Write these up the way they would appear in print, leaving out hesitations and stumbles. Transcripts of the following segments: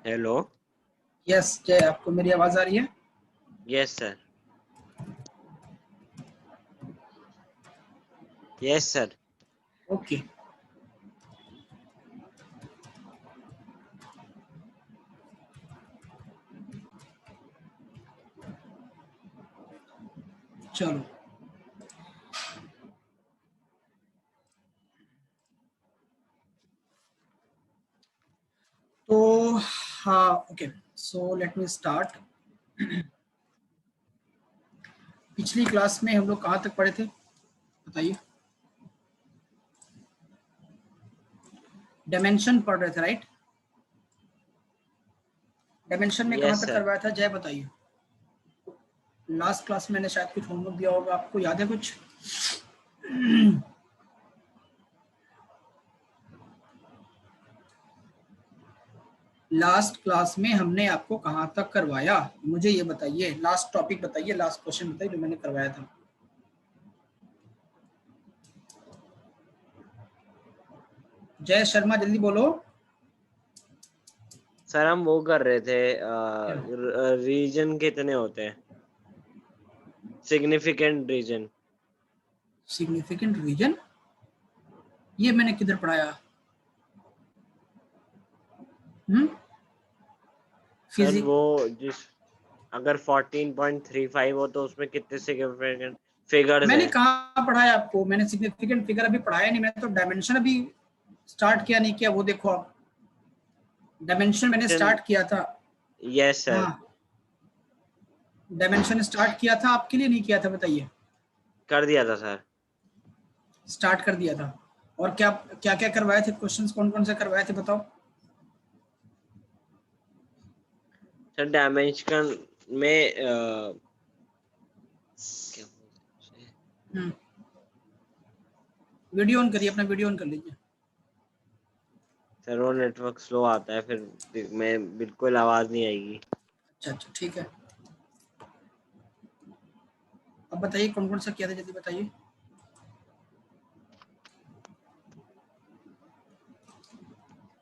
Hello. Yes जय, आपको मेरी आवाज आ रही है? Yes sir. Yes sir. Okay. चलो, तो हाँ, okay, so let me start. पिछली क्लास में हम लोग कहाँ तक पढ़े थे बताइए? डायमेंशन पढ़ रहे थे, राइट? डायमेंशन में कहाँ यस तक सर। करवाया था, जय बताइए। लास्ट क्लास में मैंने शायद कुछ होमवर्क दिया होगा, आपको याद है कुछ? लास्ट क्लास में हमने आपको कहाँ तक करवाया, मुझे ये बताइए। लास्ट टॉपिक बताइए, लास्ट क्वेश्चन बताइए जो मैंने करवाया था। जय शर्मा, जल्दी बोलो। सर हम वो कर रहे थे, क्या? रीजन कितने होते हैं, सिग्निफिकेंट रीजन। Significant reason? ये मैंने किधर पढ़ाया? हम्म सर फिजिक वो जिस अगर 14.35 हो तो उसमें कितने सिग्निफिकेंट फिगर्स मैंने हैं। कहाँ पढ़ाया आपको? मैंने सिग्निफिकेंट फिगर अभी पढ़ाया नहीं, मैंने तो डायमेंशन अभी स्टार्ट किया नहीं किया, वो देखो आप। डायमेंशन मैंने स्टार्ट किया था। Yes sir. हाँ, डायमेंशन स्टार्ट किया था, आपके लिए नहीं किया था, बताइए। कर दिया था सर। स्टार्ट कर दिया था। और क्या क्या क्या करवाए थे? क्वेश्चंस कौन कौन से करवाए थे बताओ? सर डायमेंशन में क्या बोलते हैं? हम्म वीडियो ऑन करिए, अपना वीडियो ऑन कर लीजिए। सर वो नेटवर्क स्लो आता है, फिर मैं बिल्कुल आवाज नहीं आएगी। अच्छा अच्छा, ठीक है। अब बताइए कौन कौन सा किया था, जल्दी बताइए।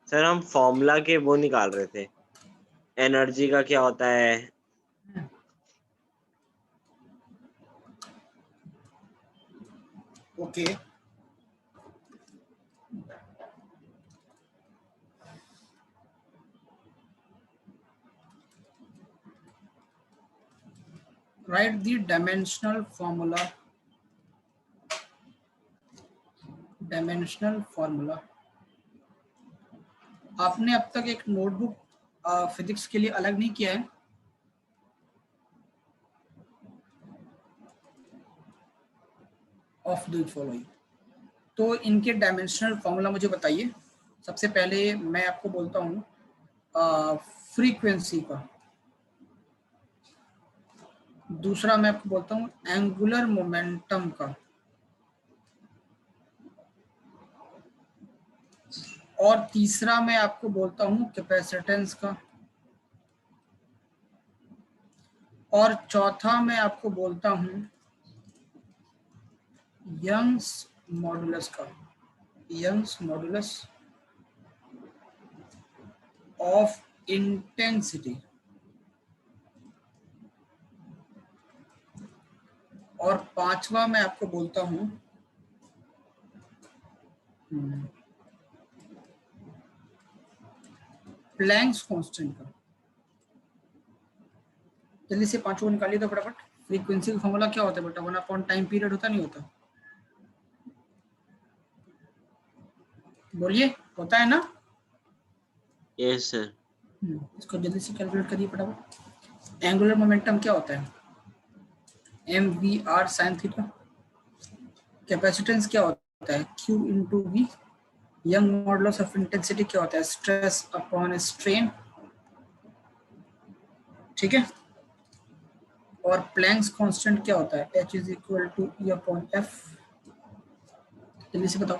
सर हम फॉर्मूला के वो निकाल रहे थे, एनर्जी का क्या होता है। Okay, right the dimensional formula. Dimensional formula आपने अब तक एक नोटबुक फिजिक्स के लिए अलग नहीं किया है? ऑफ द फॉलोइंग, तो इनके डायमेंशनल फॉर्मूला मुझे बताइए। सबसे पहले मैं आपको बोलता हूँ फ्रीक्वेंसी का। दूसरा मैं आपको बोलता हूँ एंगुलर मोमेंटम का। और तीसरा मैं आपको बोलता हूँ कैपेसिटेंस का। और चौथा मैं आपको बोलता हूँ यंग्स मॉडुलस का। Young's modulus of intensity. और पांचवा मैं आपको बोलता हूँ प्लैंक्स कांस्टेंट का। जल्दी से पांचों निकालिए तो फटाफट। फ्रीक्वेंसी का फॉर्मूला क्या होता है बेटा? 1 टाइम पीरियड होता नहीं होता? बोलिए, होता है ना? Yes sir. इसको जल्दी से कैलकुलेट करिए फटाफट। एंगुलर मोमेंटम क्या होता है? M V R sine theta. Capacitance क्या होता है? Q into V. Young modulus of intensity क्या होता है? Stress upon strain. ठीक है। और प्लैंक्स कांस्टेंट क्या होता है? H is equal to E upon F. जल्दी से बताओ।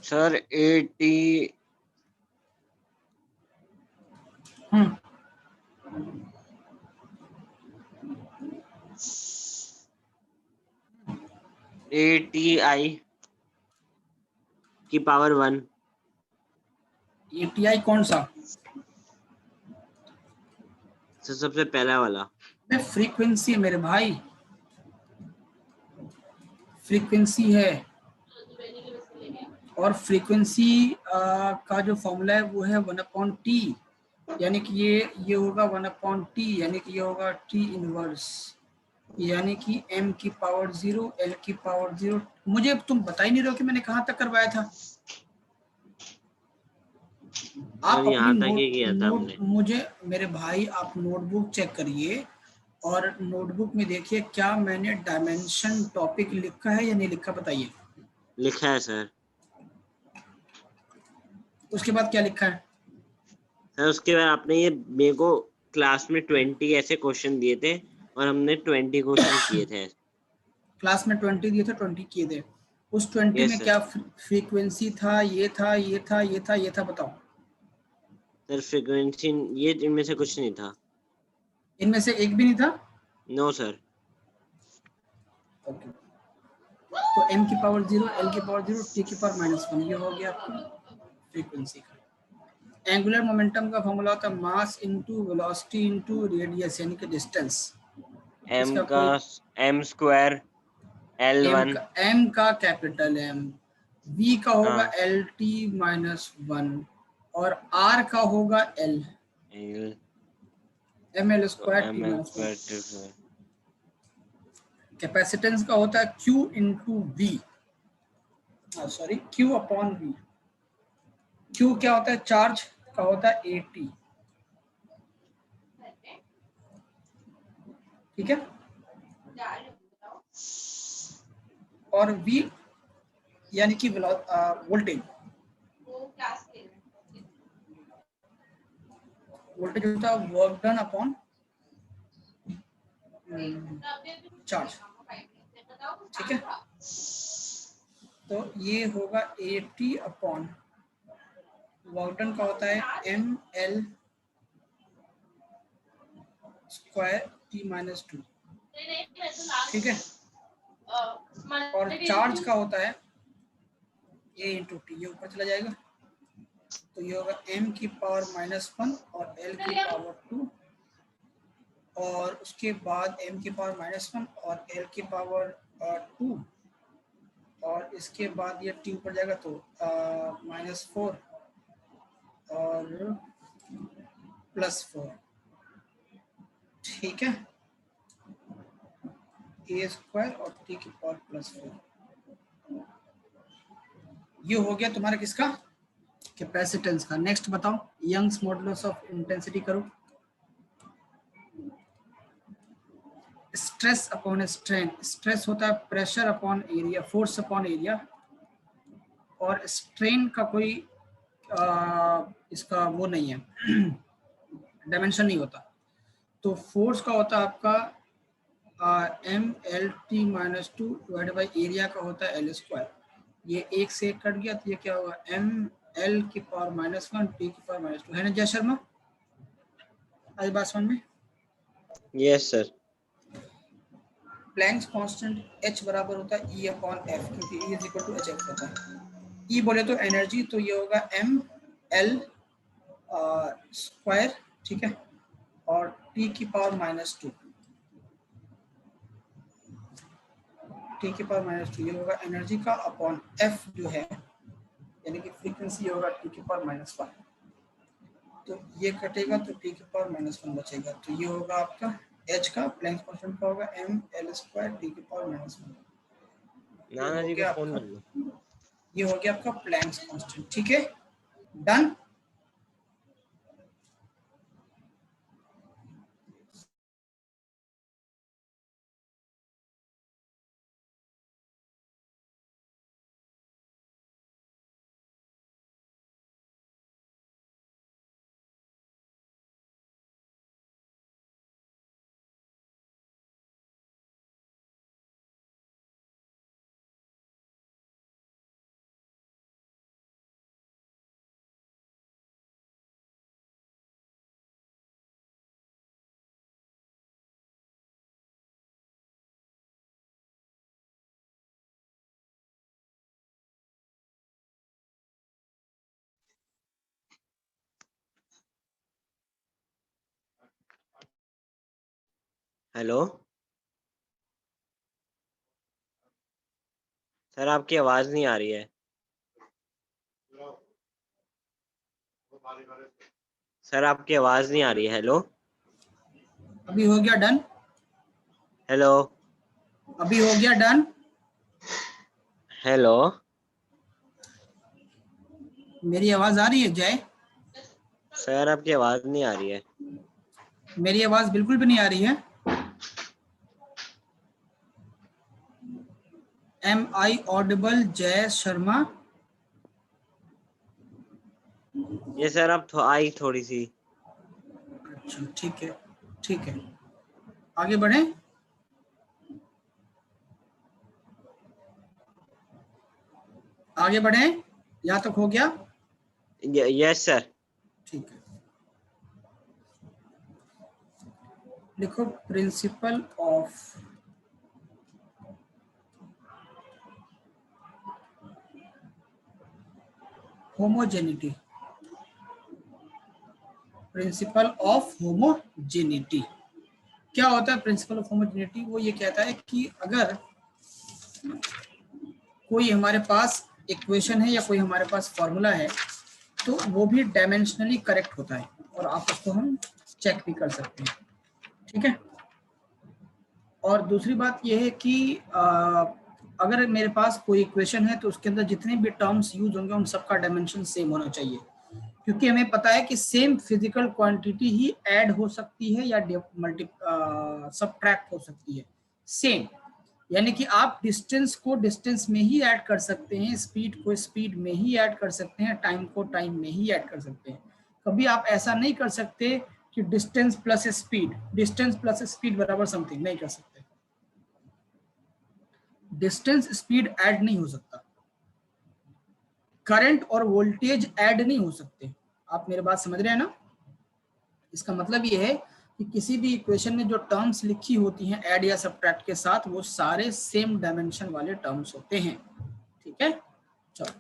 सर 80 हम्म 80 आई। की पावर 1। ATI कौन सा? सर सबसे पहला वाला। फ्रीक्वेंसी है मेरे भाई, फ्रीक्वेंसी है। और फ्रीक्वेंसी का जो फॉर्मूला है वो है 1/t, यानी कि ये होगा 1/t, यानी कि ये होगा t इनवर्स, यानी कि m की पावर 0 l की पावर 0। मुझे तुम बता ही नहीं रहे हो कि मैंने कहाँ तक करवाया था। आप सर अपनी यहाँ तक ही किया था नोट हमने। मुझे मेरे भाई आप नोटबुक चेक करिए और नोटबुक में देखिए क्या मैंने डायमेंशन टॉपिक लिखा है या नहीं लिखा, बताइए। लिखा है सर। उसके बाद क्या लिखा है? सर उसके बाद आपने ये मेरे को क्लास में 20 ऐसे क्वेश्चन दिए थे और हमने 20 क्वेश्चन किए थे। क्लास में 20 दिए थे, 20 किए थे। उस 20 यस में सर। क्या फ्रीक्वेंसी था, ये था, ये था, ये था, ये था, बताओ। सर फ्रीक्वेंसी ये इनमें से कुछ नहीं था। इनमें से एक भी नहीं था। No sir. ओके, तो m की पावर 0 l की पावर 0 t की पावर -1, ये हो गया आपका फ्रीक्वेंसी का। एंगुलर मोमेंटम का फॉर्मूला होता है mass into velocity into radius, यानी कि डिस्टेंस। एम इसका का कोई m² L1। m का कैपिटल M, v का होगा हाँ LT-1 और r का होगा L, L ml तो square m T-1। Square. Capacitance का होता है Q into V, sorry Q upon V. Q क्या होता है? चार्ज का होता है AT, ठीक है। और V यानी कि वोल्टेज, वोल्टेज होता है वर्क डन अपॉन चार्ज, ठीक है। तो ये होगा AT अपॉन वर्क डन का होता है ML स्क्वायर T-2, ठीक है। और चार्ज का होता है A इंटू टी, ये ऊपर चला जाएगा, तो ये होगा m की पावर -1 और l की पावर 2, और उसके बाद m की पावर -1 और l की पावर 2, और इसके बाद ये t ऊपर जाएगा तो -4 और +4, ठीक है। a स्क्वायर और t की पावर +4, ये हो गया तुम्हारा किसका? कैपेसिटेंस का। नेक्स्ट बताओ, यंग्स मॉडुलस ऑफ इंटेंसिटी करो। स्ट्रेस अपॉन स्ट्रेन, स्ट्रेस होता है pressure upon area, force upon area, और स्ट्रेन का कोई इसका वो नहीं है, डायमेंशन नहीं होता। तो फोर्स का होता है आपका ML-T-2 डिवाइड बाई एरिया का होता है L²। ये एक से एक कट गया तो ये क्या होगा ML की पावर -1 T की पावर -2, है ना जय शर्मा? आज बात समझ में? Yes sir. Planck's constant H बराबर होता है E अपॉन F, क्योंकि E is equal to HF होता है। E बोले तो एनर्जी, तो ये होगा ML स्क्वायर, ठीक है, और T की पावर -2, T की पावर -2, ये होगा एनर्जी का अपॉन F जो है, यानी कि फ्रीक्वेंसी होगा T की पावर -1। तो ये कटेगा तो T की पावर -1 बचेगा, तो ये होगा आपका H का प्लैंक्स कांस्टेंट का होगा ML स्क्वायर T की पावर -1। ये नाना हो जी को गया फोन आपका, कर लो। ये हो गया आपका प्लैंक्स कांस्टेंट, ठीक है, डन। हेलो सर, आपकी आवाज नहीं आ रही है। सर, आपकी आवाज नहीं आ रही है। हेलो अभी हो गया डन? हेलो अभी हो गया डन? हेलो मेरी आवाज आ रही है जय? सर, आपकी आवाज नहीं आ रही है। मेरी आवाज बिल्कुल भी नहीं आ रही है। एम आई ऑडिबल जय शर्मा? ये सर, अब आई थोड़ी सी। अच्छा ठीक है, ठीक है, आगे बढ़े। आगे बढ़े, यहाँ तक हो गया? Yes sir. ठीक है, लिखो principle of homogeneity. Principle of homogeneity क्या होता है? प्रिंसिपल ऑफ होमोजेनिटी वो ये कहता है कि अगर कोई हमारे पास इक्वेशन है या कोई हमारे पास फॉर्मूला है तो वो भी डायमेंशनली करेक्ट होता है और आप उसको हम चेक भी कर सकते हैं, ठीक है। और दूसरी बात ये है कि अगर मेरे पास कोई इक्वेशन है तो उसके अंदर जितने भी टर्म्स यूज होंगे उन सबका डायमेंशन सेम होना चाहिए, क्योंकि हमें पता है कि सेम फिजिकल क्वांटिटी ही ऐड हो सकती है या सब्ट्रैक्ट हो सकती है सेम। यानी कि आप डिस्टेंस को डिस्टेंस में ही ऐड कर सकते हैं, स्पीड को स्पीड में ही ऐड कर सकते हैं, टाइम को टाइम में ही ऐड कर सकते हैं। कभी आप ऐसा नहीं कर सकते कि डिस्टेंस प्लस स्पीड बराबर समथिंग, नहीं कर सकते। डिस्टेंस स्पीड ऐड नहीं हो सकता, करंट और वोल्टेज ऐड नहीं हो सकते। आप मेरे बात समझ रहे हैं ना? इसका मतलब ये है कि किसी भी इक्वेशन में जो टर्म्स लिखी होती हैं ऐड या सब्ट्रैक्ट के साथ, वो सारे सेम डायमेंशन वाले टर्म्स होते हैं, ठीक है। चलो,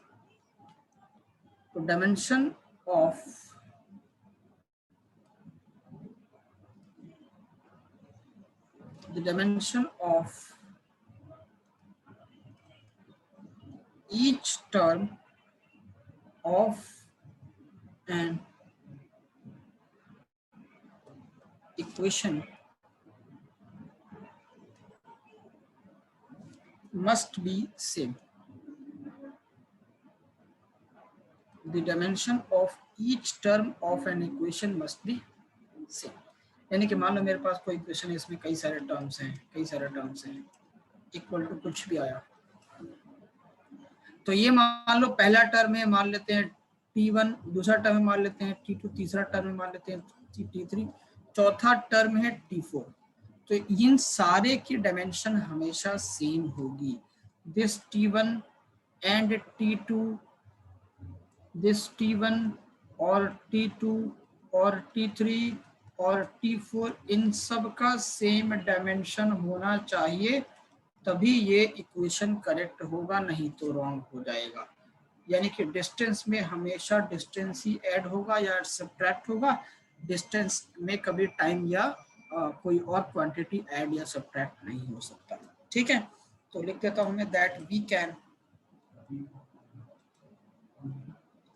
तो dimension of the dimension of each term of an equation must be same. The dimension of each term of an equation must be same. यानी कि मान लो मेरे पास कोई इक्वेशन है, इसमें कई सारे टर्म्स हैं, इक्वल टू कुछ भी आया, तो ये मान लो पहला टर्म है, मान लेते हैं t1, दूसरा टर्म है मान लेते हैं t2, तीसरा टर्म है मान लेते हैं t3, चौथा टर्म है t4। तो इन सारे की डायमेंशन हमेशा सेम होगी। This t1 and t2, this t1 और t2 और t3 और t4, इन सब का सेम डायमेंशन होना चाहिए, तभी ये इक्वेशन करेक्ट होगा, नहीं तो रॉन्ग हो जाएगा। यानी कि डिस्टेंस में हमेशा डिस्टेंस ही ऐड होगा या सब्ट्रैक्ट होगा, डिस्टेंस में कभी टाइम या कोई और क्वांटिटी ऐड या सब्ट्रैक्ट नहीं हो सकता, ठीक है। तो लिख देता हूं मैं that we can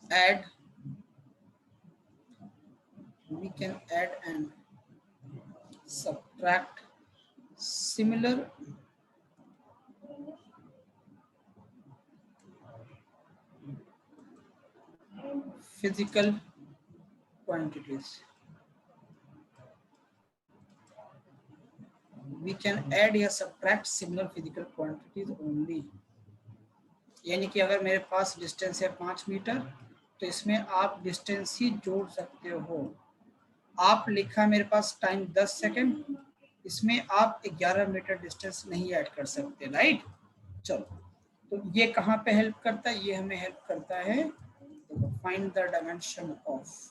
add and subtract similar physical quantities. We can add या subtract similar physical quantities only. यानी कि अगर मेरे पास डिस्टेंस है 5 मीटर तो इसमें आप डिस्टेंस ही जोड़ सकते हो। आप लिखा मेरे पास टाइम 10 सेकेंड, इसमें आप 11 मीटर डिस्टेंस नहीं ऐड कर सकते, राइट। चलो, तो ये कहाँ पे हेल्प करता है? ये हमें हेल्प करता है फाइंड द डायमेंशन ऑफ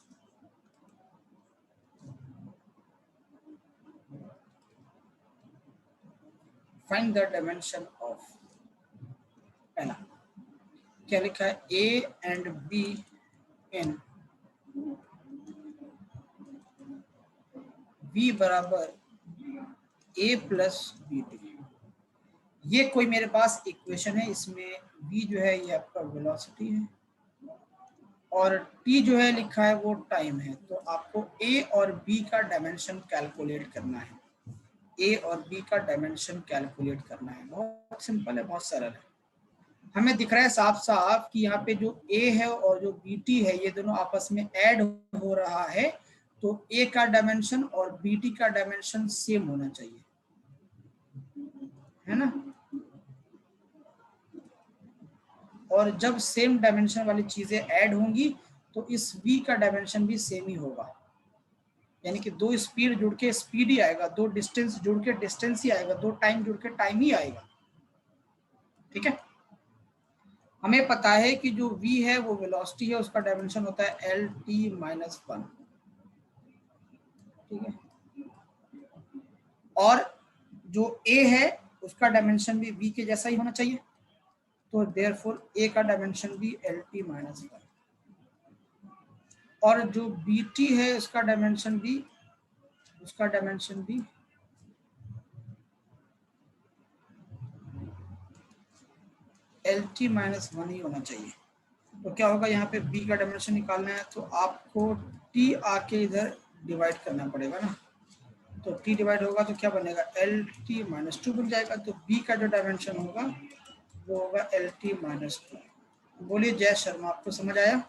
पहला क्या लिखा है? A and B in V बराबर ए प्लस बी टी, ये कोई मेरे पास इक्वेशन है, इसमें v जो है ये आपका वेलोसिटी है और t जो है लिखा है वो टाइम है। तो आपको a और b का डायमेंशन कैलकुलेट करना है, a और b का डायमेंशन कैलकुलेट करना है। बहुत सिंपल है, बहुत सरल है। हमें दिख रहा है साफ साफ कि यहाँ पे जो a है और जो bt है ये दोनों आपस में ऐड हो रहा है, तो a का डायमेंशन और bt का डायमेंशन सेम होना चाहिए, है ना। और जब सेम डायमेंशन वाली चीजें ऐड होंगी तो इस v का डायमेंशन भी सेम ही होगा, यानी कि दो स्पीड जुड़ के स्पीड ही आएगा, दो डिस्टेंस जुड़ के डिस्टेंस ही आएगा, दो टाइम जुड़ के टाइम ही आएगा। ठीक है, हमें पता है कि जो v है वो वेलोसिटी है, उसका डायमेंशन होता है lt-1। ठीक है, और जो a है उसका डायमेंशन भी v के जैसा ही होना चाहिए, तो देयरफॉर a का डायमेंशन भी lt-1। और जो bt है उसका डायमेंशन भी lt-1 ही होना चाहिए। तो क्या होगा, यहाँ पे b का डायमेंशन निकालना है तो आपको t आके इधर डिवाइड करना पड़ेगा ना, तो t डिवाइड होगा तो क्या बनेगा, lt-2 बन जाएगा। तो b का जो डायमेंशन होगा वो होगा lt-2। बोलिए जय शर्मा, आपको समझ आया?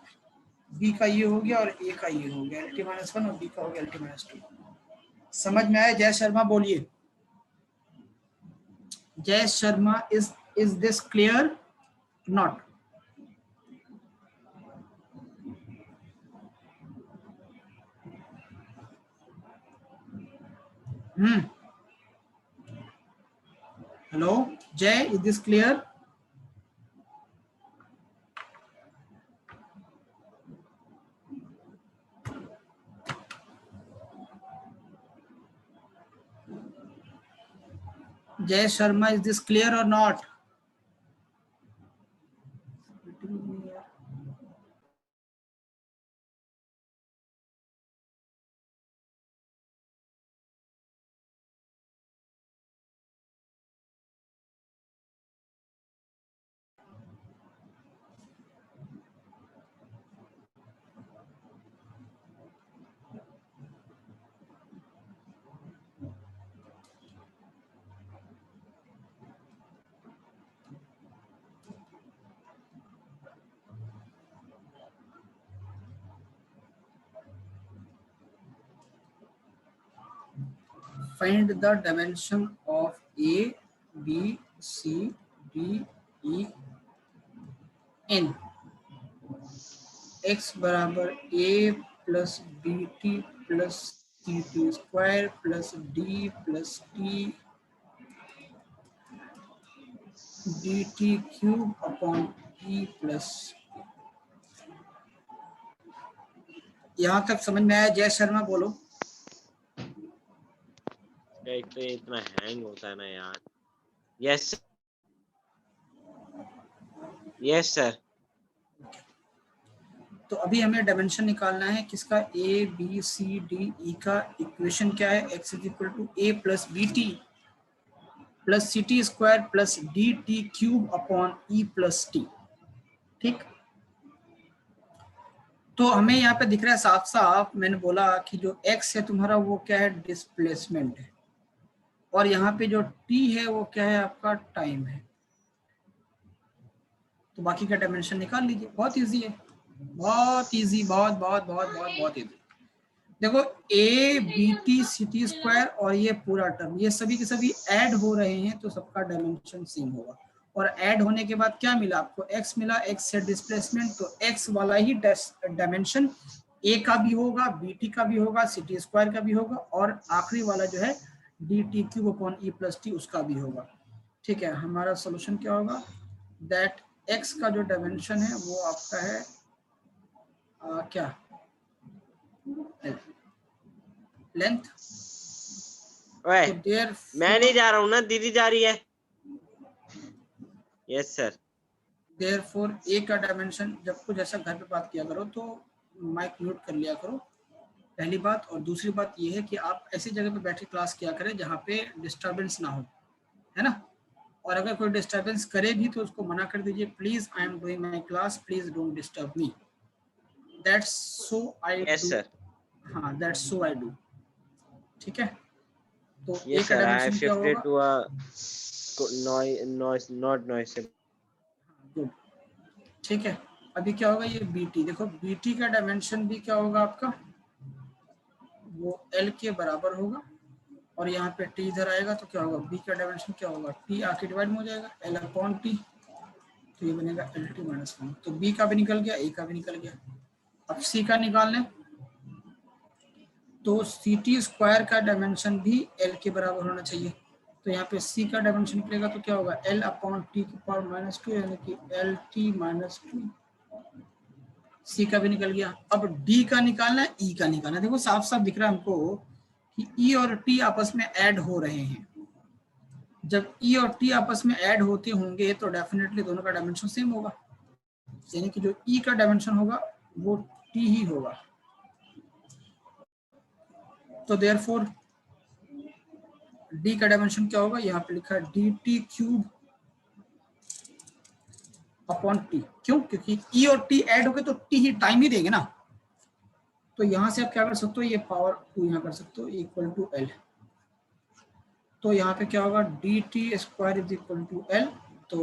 b का ये हो गया और a का ये हो गया lt-1 और b का हो गया lt-2। समझ में आया जय शर्मा? बोलिए जय Sharma, is this clear not? Hello जय, इज दिस क्लियर? जय शर्मा, इज दिस क्लियर और not? Find the dimension of A, B, C, D, E in x बराबर a plus B T plus C T square plus D plus T D T cube upon E plus. यहाँ तक समझ में आया जय शर्मा? बोलो। एक तो ये इतना हैंग होता है ना यार। Yes yes sir. तो अभी हमें डायमेंशन निकालना है किसका, A B C D E का। इक्वेशन क्या है, x is equal to A plus B T plus C T square plus D T cube upon E plus T. ठीक, तो हमें यहाँ पे दिख रहा है साफ साफ, मैंने बोला कि जो x है तुम्हारा वो क्या है, डिस्प्लेसमेंट है, और यहाँ पे जो t है वो क्या है, आपका टाइम है। तो बाकी का डायमेंशन निकाल लीजिए, बहुत इजी है, बहुत इजी, बहुत बहुत बहुत बहुत बहुत इजी। देखो a B T C T square और ये पूरा टर्म, ये सभी के सभी ऐड हो रहे हैं तो सबका डायमेंशन सेम होगा। और ऐड होने के बाद क्या मिला आपको, x मिला, x से डिस्प्लेसमेंट, तो x वाला ही डायमेंशन a का भी होगा, bt का भी होगा, सी टी स्क्वायर का भी होगा, और आखिरी वाला जो है D T cube upon E plus T उसका भी होगा। ठीक है, हमारा सोल्यूशन क्या होगा, दैट x का जो डायमेंशन है वो आपका है क्या, लेंथ। ओए तो देयर मैं नहीं जा रहा हूँ ना, दीदी जा रही है। Yes sir. देयरफॉर a का डायमेंशन, जब कुछ ऐसा घर पे बात किया करो तो माइक म्यूट कर लिया करो, पहली बात। और दूसरी बात ये है कि आप ऐसी जगह पे बैठ के क्लास किया करें जहाँ पे डिस्टर्बेंस ना हो, है ना। और अगर कोई डिस्टर्बेंस करे भी तो उसको मना कर दीजिए, please I am doing my class, please don't disturb me, that's so I yes do. Sir. हाँ, दैट्स सो आई डू। ठीक है, तो ए यस का सर, आई हैव डायमेंशन क्या शिफ्टेड होगा? To a noise not noise. Good, ठीक है। अभी क्या होगा, ये बी टी, देखो बी टी का डायमेंशन भी क्या होगा आपका, वो एल के बराबर होगा। और यहाँ पे टी इधर आएगा तो क्या होगा, बी का डायमेंशन क्या होगा, टी आके डिवाइड में हो जाएगा एल अपॉन टी, तो ये बनेगा एल टी माइनस वन। तो बी का भी निकल गया, ए का भी निकल गया। अब सी का निकाल लें, तो सी टी स्क्वायर का डायमेंशन भी एल के बराबर होना चाहिए। तो यहाँ पे सी का डायमेंशन निकलेगा तो क्या होगा, एल अपॉन टी की पावर माइनस टू, यानी कि एल टी माइनस टू। सी का भी निकल गया। अब डी का निकालना है, ई का निकालना है। देखो साफ साफ दिख रहा है हमको कि ई और टी आपस में ऐड हो रहे हैं। जब ई और टी आपस में ऐड होते होंगे तो डेफिनेटली दोनों का डायमेंशन सेम होगा, यानी कि जो ई का डायमेंशन होगा वो टी ही होगा। तो देयरफॉर डी का डायमेंशन क्या होगा, यहाँ पे लिखा है D T cube upon T. क्यों, क्योंकि ई और टी ऐड हो गए तो टी ही टाइम ही देंगे ना। तो यहां से आप क्या कर सकते हो, ये पावर टू यहाँ कर सकते हो इक्वल टू एल। तो यहाँ पे क्या होगा, D T square is equal to L. तो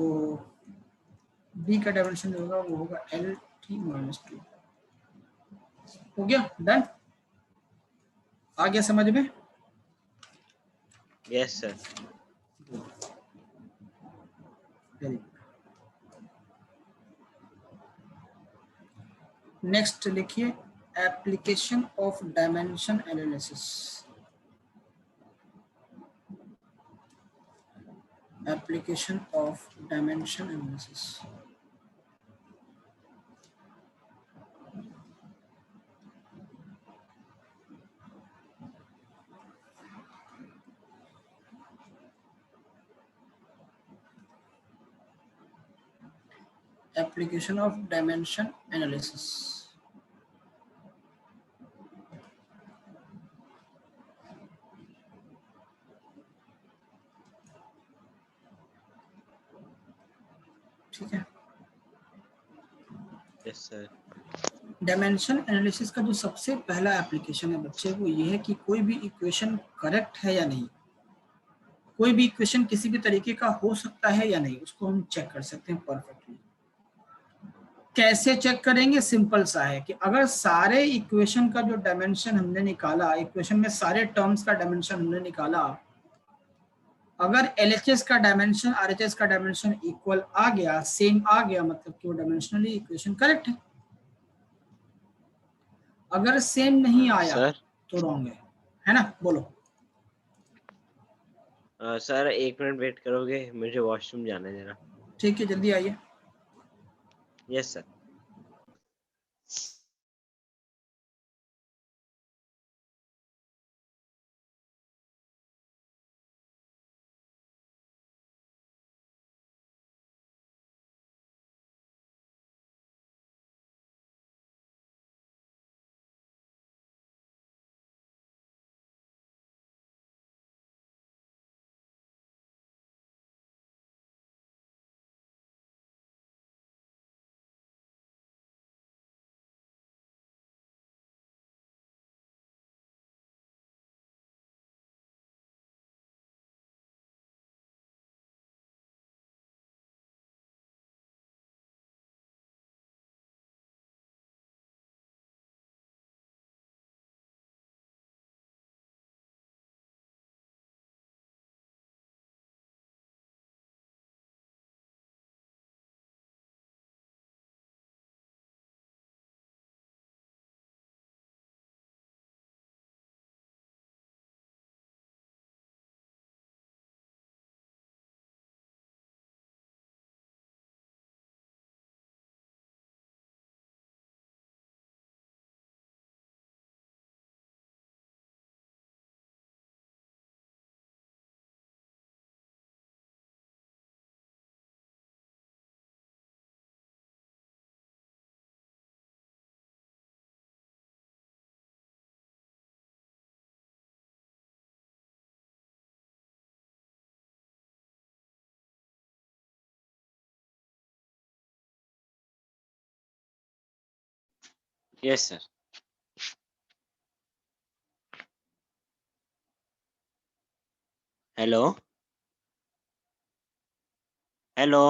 डी का डायमेंशन जो होगा वो होगा एल टी माइनस टू। हो गया, डन। आ गया समझ में? Yes sir. Very good. Next लिखिए, application of dimension analysis. Application of dimension analysis. Application of dimension analysis. ठीक है, यस सर। डायमेंशन एनालिसिस का जो सबसे पहला एप्लीकेशन है बच्चे, वो ये है कि कोई भी इक्वेशन करेक्ट है या नहीं, कोई भी इक्वेशन किसी भी तरीके का हो सकता है या नहीं, उसको हम चेक कर सकते हैं परफेक्टली। कैसे चेक करेंगे, सिंपल सा है कि अगर सारे इक्वेशन का जो डायमेंशन हमने निकाला, इक्वेशन में सारे टर्म्स का डायमेंशन हमने निकाला, अगर LHS का डायमेंशन RHS का डायमेंशन इक्वल आ गया, सेम आ गया, मतलब कि वो डायमेंशनली इक्वेशन करेक्ट है। अगर सेम नहीं आया सर। तो रॉन्ग है ना। बोलो। सर 1 मिनट वेट करोगे, मुझे वॉशरूम जाना है जरा। ठीक है, जल्दी आइए। Yes sir. Yes sir. Hello hello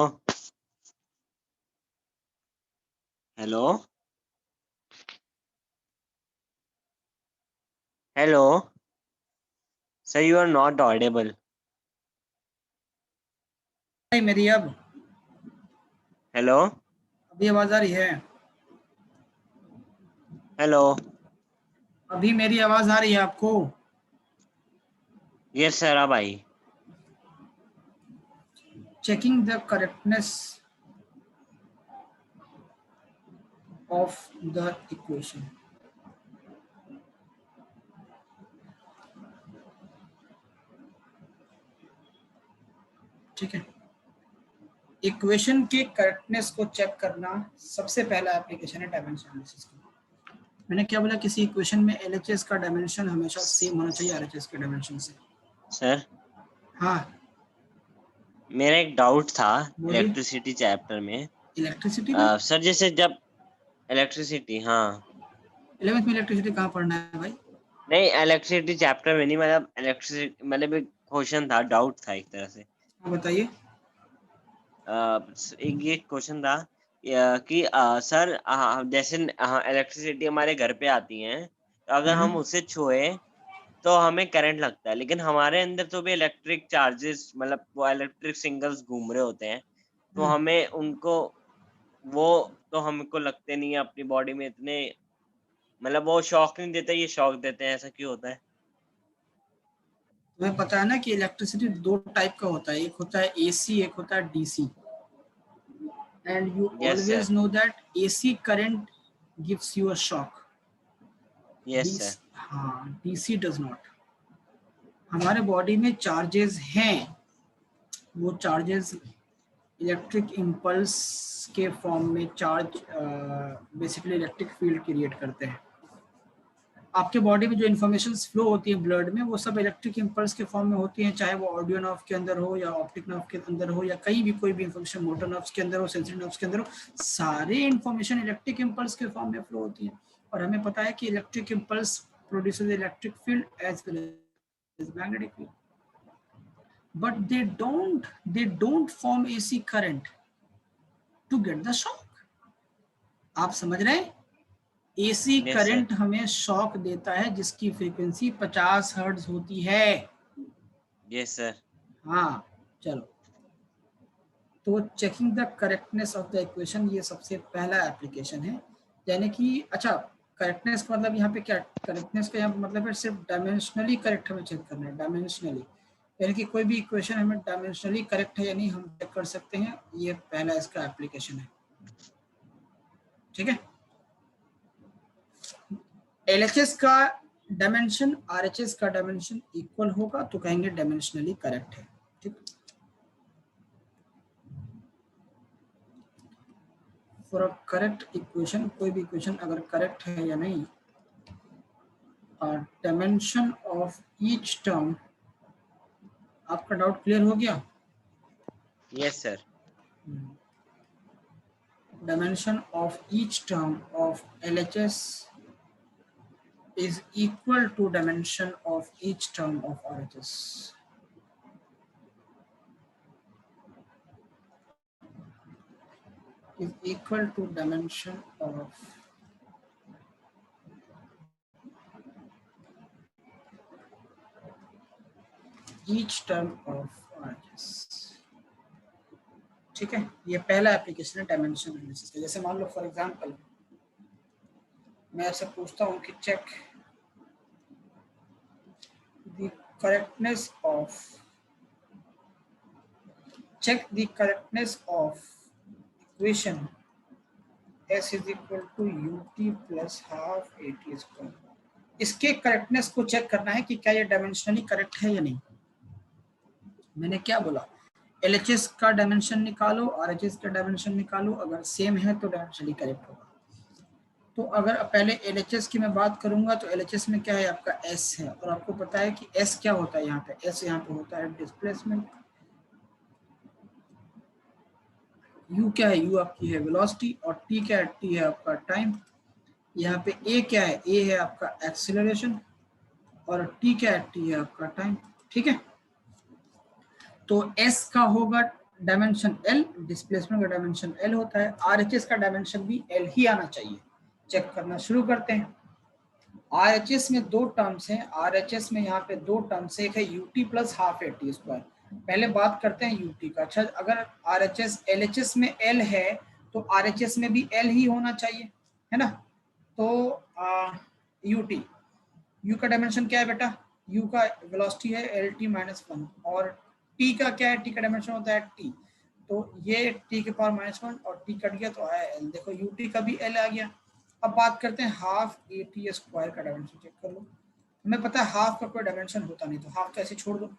hello hello sir, you are not audible. नहीं मेरी अब हेलो अभी आवाज आ रही है? हेलो। अभी मेरी आवाज आ रही है आपको? यस सर, अब आई। Checking the correctness of the equation. ठीक है, इक्वेशन के करेक्टनेस को चेक करना सबसे पहला एप्लीकेशन है डायमेंशन एनालिसिस का। मैंने क्या बोला, किसी इक्वेशन में एलएचएस का डायमेंशन हमेशा सेम होना चाहिए आरएचएस के डायमेंशन से। सर हाँ मेरा एक डाउट था बोलिए। इलेक्ट्रिसिटी चैप्टर में। इलेक्ट्रिसिटी में? सर जैसे जब इलेक्ट्रिसिटी, हाँ 11th में इलेक्ट्रिसिटी कहाँ पढ़ना है भाई? नहीं, इलेक्ट्रिसिटी चैप्टर में नहीं, मतलब इलेक्ट्रिसिटी मतलब एक क्वेश्चन था, डाउट था एक तरह से। हाँ बताइए। एक ये क्वेश्चन था कि सर जैसे इलेक्ट्रिसिटी हमारे घर पे आती है, तो अगर हम उसे छुए तो हमें करंट लगता है, लेकिन हमारे अंदर तो भी इलेक्ट्रिक चार्जेस, मतलब वो इलेक्ट्रिक सिग्नल्स घूम रहे होते हैं, तो हमें उनको, वो तो हमको लगते नहीं है अपनी बॉडी में इतने, मतलब वो शॉक नहीं देते, ये शॉक देते हैं, ऐसा क्यों होता है? तुम्हें पता है ना कि इलेक्ट्रिसिटी दो टाइप का होता है, एक होता है एसी, एक होता है DC. And you yes sir. Always know that AC current gives you a shock. Yes sir. हाँ, डीसी डज नॉट। हमारे बॉडी में चार्जेस हैं, वो चार्जेस इलेक्ट्रिक इम्पल्स के फॉर्म में charge basically electric field create करते हैं। आपके बॉडी में जो इन्फॉर्मेशन फ्लो होती है ब्लड में, वो सब इलेक्ट्रिक इम्पल्स के फॉर्म में होती हैं, चाहे वो ऑडियो नर्व के अंदर हो या ऑप्टिक नर्व के अंदर हो या कहीं भी कोई भी इन्फॉर्मेशन मोटर नर्व्स के अंदर हो, सेंसरी नर्व्स के अंदर हो, सारे इन्फॉर्मेशन इलेक्ट्रिक इम्पल्स के फॉर्म में फ्लो होती है। और हमें पता है कि electric impulse produces electric field as well as magnetic field, but they don't form AC current to get the shock। आप समझ रहे हैं? AC yes sir. करंट हमें शॉक देता है जिसकी फ्रीक्वेंसी 50 हर्ट्ज होती है। Yes sir. हाँ चलो, तो checking the correctness of the equation ये सबसे पहला एप्लीकेशन है। यानी कि अच्छा, करेक्टनेस का मतलब यहाँ पे क्या, करेक्टनेस का यहाँ मतलब है सिर्फ डायमेंशनली करेक्ट हमें चेक करना है, डायमेंशनली, यानी कि कोई भी इक्वेशन हमें डायमेंशनली करेक्ट है या नहीं हम चेक कर सकते हैं। ये पहला इसका एप्लीकेशन है। ठीक है, एलएचएस का डायमेंशन आरएचएस का डायमेंशन इक्वल होगा तो कहेंगे डायमेंशनली करेक्ट है। ठीक, फॉर अ करेक्ट इक्वेशन, कोई भी इक्वेशन अगर करेक्ट है या नहीं, डायमेंशन ऑफ ईच टर्म, आपका डाउट क्लियर हो गया? Yes sir. Dimension of each term of LHS is equal to dimension of each term of RHS. Is equal to dimension of each term of RHS। ठीक है, ये पहला application है dimension analysis का। जैसे मान लो फॉर एग्जांपल मैं आपसे पूछता हूँ कि check the correctness of equation s is equal to ut plus half at square। इसके करेक्टनेस को चेक करना है कि क्या ये डायमेंशनली करेक्ट है या नहीं। मैंने क्या बोला, एलएचएस का डायमेंशन निकालो, आरएचएस का डायमेंशन निकालो, अगर सेम है तो डायमेंशनली करेक्ट होगा। तो अगर पहले एलएचएस की मैं बात करूंगा तो एलएचएस में क्या है, आपका एस है, और आपको पता है कि एस क्या होता है, यहाँ पे एस यहाँ पे होता है डिस्प्लेसमेंट, यू क्या है, यू आपकी है वेलोसिटी, और टी क्या है, टी है आपका टाइम। यहाँ पे ए क्या है, ए है आपका एक्सीलरेशन और टी क्या है, टी है आपका टाइम। ठीक है, तो एस का होगा डायमेंशन एल, डिस्प्लेसमेंट का डायमेंशन एल होता है, आरएचएस का डायमेंशन भी एल ही आना चाहिए। चेक करना शुरू करते हैं। आरएचएस में दो टर्म्स हैं, आरएचएस में यहाँ पे दो टर्म्स, एक है UT plus half A T square. पहले बात करते हैं यूटी का। अच्छा, अगर आरएचएस एलएचएस में एल है तो आरएचएस में भी एल ही होना चाहिए, है ना। तो यूटी, यू का डायमेंशन क्या है बेटा, यू का वेलोसिटी है एल टी माइनस वन, और टी का क्या है, टी का डायमेंशन होता है टी, तो ये टी के पावर माइनस वन और टी कट गया तो आया एल। देखो यूटी का भी एल आ गया। अब बात करते हैं हाफ ए टी स्क्वायर का डायमेंशन, चेक कर लो। हमें पता है हाफ का कोई डायमेंशन होता नहीं, तो हाफ तो ऐसे छोड़ दो।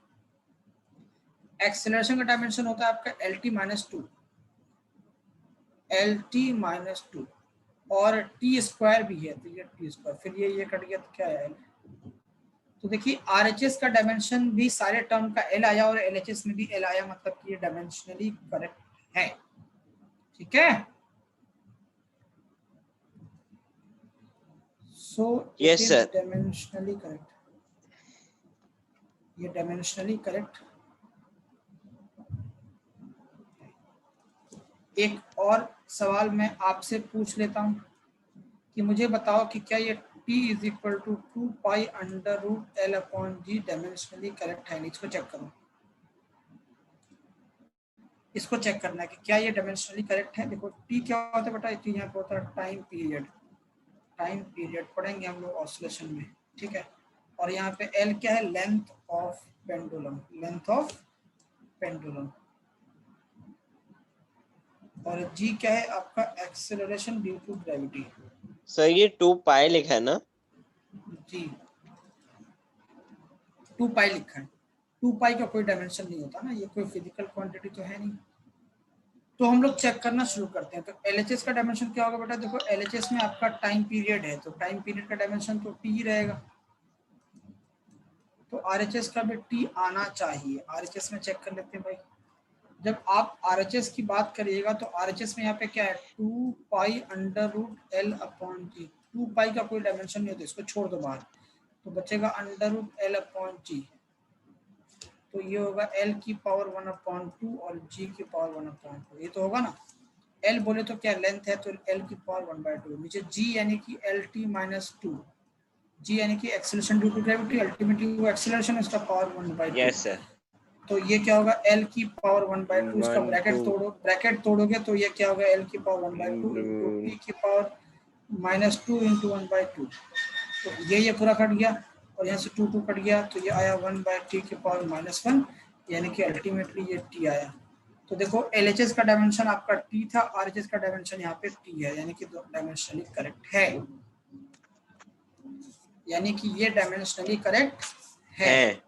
एक्सेलरेशन का डायमेंशन होता है आपका L T minus to, L T minus to, और टी स्क्वायर भी है तो ये टी स्क्वायर, फिर ये कट गया तो क्या है एल। तो देखिए आरएचएस का डायमेंशन भी सारे टर्म का एल आया और एलएचएस में भी एल आया, मतलब कि ये डायमेंशनली करेक्ट है। ठीक है, so it yes is sir. Dimensionally correct, ये डायमेंशनली करेक्ट। एक और सवाल मैं आपसे पूछ लेता हूं कि मुझे बताओ कि क्या ये t is equal to 2 pi under root L upon g dimensionally correct है। इसको चेक करो, इसको चेक करना है कि क्या ये डायमेंशनली करेक्ट है। देखो t क्या होता है बेटा, यहाँ पे होता है टाइम पीरियड, टाइम पीरियड पढ़ेंगे हम लोग ऑसिलेशन में। ठीक है, और यहाँ पे l क्या है, length of pendulum, length of pendulum, और g क्या है आपका acceleration due to gravity. Sir ये 2 पाई लिखा है ना? जी 2 पाई लिखा है, 2 पाई का कोई डायमेंशन नहीं होता ना, ये कोई फिजिकल क्वांटिटी तो है नहीं। तो हम लोग चेक करना शुरू करते हैं। तो एलएचएस का डायमेंशन क्या होगा बेटा, देखो एलएचएस में आपका टाइम पीरियड है, तो टाइम पीरियड का डायमेंशन तो टी रहेगा, तो आरएचएस का भी टी आना चाहिए। आरएचएस में चेक कर लेते हैं भाई, जब आप आरएचएस की बात करिएगा तो आरएचएस में यहाँ पे क्या है, 2 pi under root L upon g. 2 pi का कोई डायमेंशन नहीं होता, इसको छोड़ दो बाहर, तो बचेगा अंडर रूट एल अपॉन जी, तो ये होगा एल की पावर 1/2 और जी की पावर 1/2, ये तो होगा ना। एल बोले तो क्या लेंथ है, तो एल की पावर 1/2, नीचे जी यानी कि L T minus two, g यानी कि acceleration due to gravity, ultimately वो एक्सेलरेशन उसका पावर 1/2। Yes sir. तो ये क्या होगा, एल की पावर 1/2, इसका 1 ब्रैकेट 2 तोड़ो, ब्रैकेट तोड़ोगे तो ये क्या होगा, एल की पावर 1/2 इंटू टी की पावर -2 इंटू 1/2, तो ये पूरा कट गया और यहाँ से 2 कट गया, तो ये आया 1/t की पावर -1, यानी कि अल्टीमेटली ये टी आया। तो देखो एलएचएस का डायमेंशन आपका टी था, आरएचएस का डायमेंशन यहाँ पे टी है, यानी कि डायमेंशनली करेक्ट है, यानी कि ये डायमेंशनली करेक्ट है।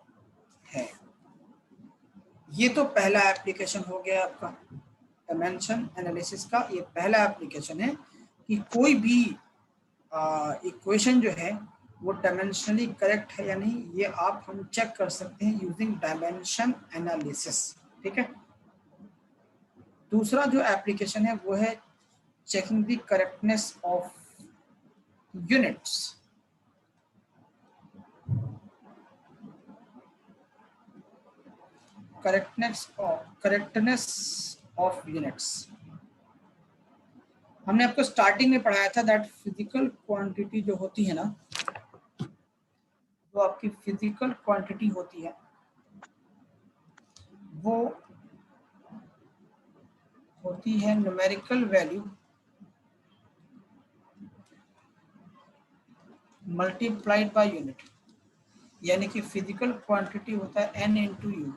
है ये तो पहला एप्लीकेशन हो गया आपका डायमेंशन एनालिसिस का। ये पहला एप्लीकेशन है कि कोई भी इक्वेशन जो है वो डायमेंशनली करेक्ट है या नहीं, ये आप हम चेक कर सकते हैं यूजिंग डायमेंशन एनालिसिस। ठीक है, दूसरा जो एप्लीकेशन है वो है checking the correctness of units. Correctness of units हमने आपको स्टार्टिंग में पढ़ाया था दैट फिजिकल क्वांटिटी जो होती है ना, जो आपकी फिजिकल क्वांटिटी होती है वो होती है numerical value multiplied by unit, यानी कि फिजिकल क्वांटिटी होता है n इंटू यू।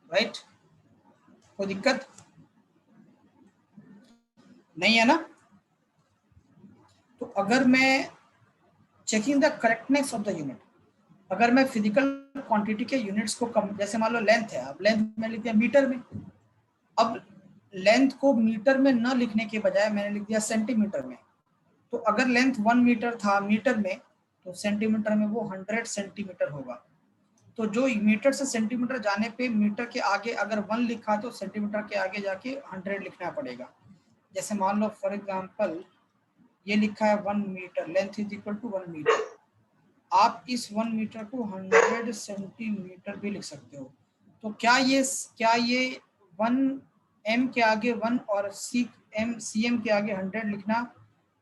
राइट, कोई दिक्कत नहीं है ना। तो अगर मैं checking the correctness of the unit, अगर मैं फिजिकल क्वांटिटी के यूनिट्स को कम, जैसे मान लो लेंथ है, अब लेंथ में लिख दिया मीटर में, अब लेंथ को मीटर में न लिखने के बजाय मैंने लिख दिया सेंटीमीटर में, तो अगर लेंथ 1 मीटर था मीटर में, तो सेंटीमीटर में वो 100 सेंटीमीटर होगा। तो जो मीटर से सेंटीमीटर जाने पे मीटर के आगे अगर 1 लिखा तो सेंटीमीटर के आगे जाके 100 लिखना पड़ेगा। जैसे मान लो फॉर एग्जांपल ये लिखा है 1 metre, length is equal to 1 metre. आप इस 1 मीटर को 100 सेंटीमीटर भी लिख सकते हो। तो क्या ये 1 m के आगे 1 और cm के आगे 100 लिखना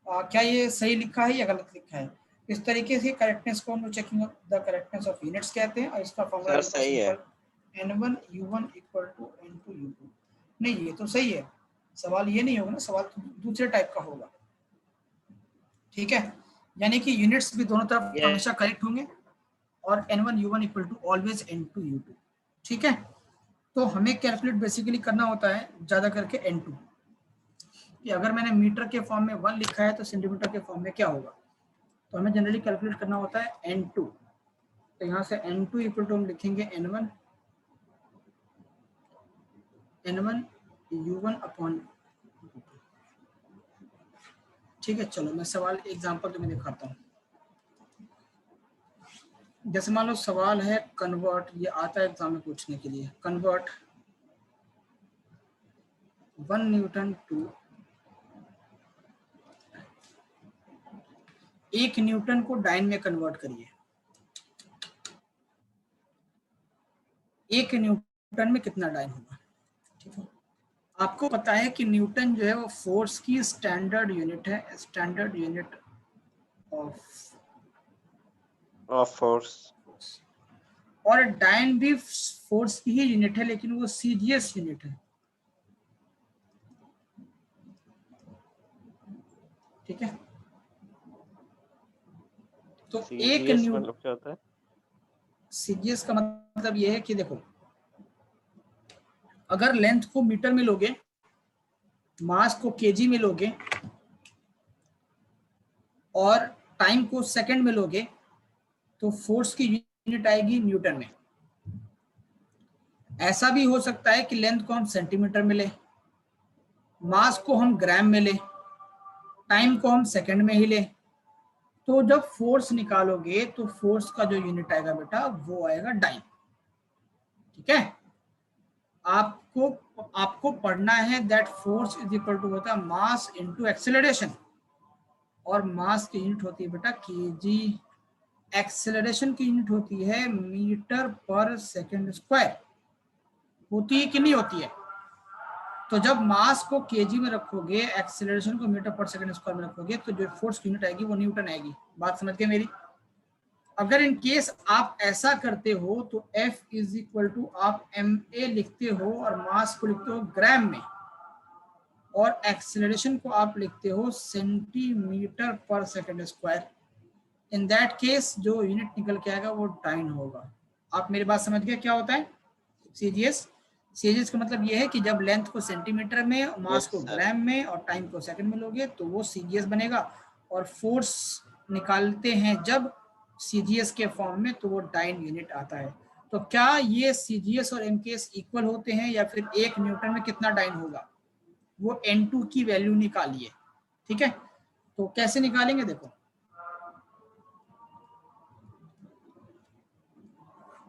क्या ये सही लिखा है या गलत लिखा है? इस तरीके से करेक्टनेस को हम checking of the correctness of units कहते हैं, और इसका फॉर्मूला सर बिल्कुल सही है। Simple n1 u1 equal to n2 u2। नहीं, ये तो सही है, सवाल ये नहीं होगा ना, सवाल तो दूसरे टाइप का होगा। ठीक है, यानी कि यूनिट्स भी दोनों तरफ ये हमेशा करेक्ट होंगे, और n1 u1 equal to always n2 u2। ठीक है, तो हमें कैलकुलेट बेसिकली करना होता है ज्यादा करके n2, कि अगर मैंने मीटर के फॉर्म में 1 लिखा है तो सेंटीमीटर के फॉर्म में क्या होगा। तो हमें जनरली कैलकुलेट करना होता है n2। तो यहाँ से n2 इक्वल टू हम लिखेंगे n1 u1 अपॉन। ठीक है, चलो मैं सवाल एग्जांपल तुम्हें दिखाता हूँ। जैसे मान लो सवाल है कन्वर्ट, ये आता है एग्जाम में पूछने के लिए, कन्वर्ट 1 न्यूटन टू 1 न्यूटन को डाइन में कन्वर्ट करिए। 1 न्यूटन में कितना डाइन होगा? ठीक है, आपको पता है कि न्यूटन जो है वो फोर्स की स्टैंडर्ड यूनिट है, स्टैंडर्ड यूनिट ऑफ फोर्स। और डाइन भी फोर्स की ही यूनिट है, लेकिन वो सीजीएस यूनिट है। ठीक है, तो एक सीजीएस मतलब क्या होता है? सीजीएस का मतलब ये है कि देखो, अगर लेंथ को मीटर में लोगे, मास को केजी में लोगे, और टाइम को सेकंड में लोगे, तो फोर्स की यूनिट आएगी न्यूटन में। ऐसा भी हो सकता है कि लेंथ को हम सेंटीमीटर में ले, मास को हम ग्राम में ले, टाइम को हम सेकंड में ही ले। तो जब फोर्स निकालोगे तो फोर्स का जो यूनिट आएगा बेटा वो आएगा डाइन। ठीक है, आपको आपको पढ़ना है that force is equal to होता है मास इनटू एक्सेलरेशन, और मास की यूनिट होती है बेटा केजी, एक्सेलरेशन की यूनिट होती है मीटर पर सेकंड स्क्वायर। होती है कि नहीं होती है? तो जब मास को केजी में रखोगे, एक्सेलरेशन को मीटर पर सेकंड स्क्वायर में रखोगे, तो जो फोर्स की यूनिट आएगी वो न्यूटन आएगी। बात समझ गए मेरी? अगर इन केस आप ऐसा करते हो तो F इज इक्वल टू आप MA लिखते हो और मास को लिखते हो ग्राम में, और एक्सेलरेशन को आप लिखते हो सेंटीमीटर पर second square. In that case जो यूनिट निकल के आएगा वो डाइन होगा। आप मेरी बात समझ गए क्या होता है सीजीएस? सीजीएस का मतलब ये है कि जब लेंथ को सेंटीमीटर में, मास यस को सर। ग्राम में और टाइम को सेकंड में लोगे तो वो सीजीएस बनेगा। और फोर्स निकालते हैं जब सीजीएस के फॉर्म में, तो वो डाइन यूनिट आता है। तो क्या ये सीजीएस और एमकेएस इक्वल होते हैं, या फिर 1 न्यूटन में कितना डाइन होगा? वो N2 की वैल्यू निकालिए। ठीक है, तो कैसे निकालेंगे? देखो,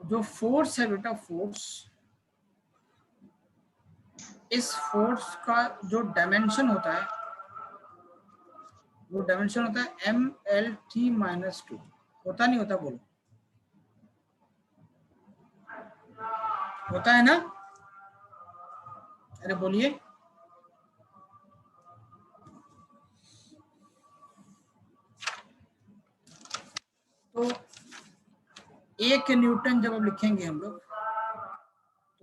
जो फोर्स है बेटा, फोर्स, इस फोर्स का जो डायमेंशन होता है, वो डायमेंशन होता है MLT-2। होता नहीं होता? बोलो, होता है ना? अरे बोलिए। तो 1 न्यूटन जब हम लिखेंगे हम लोग,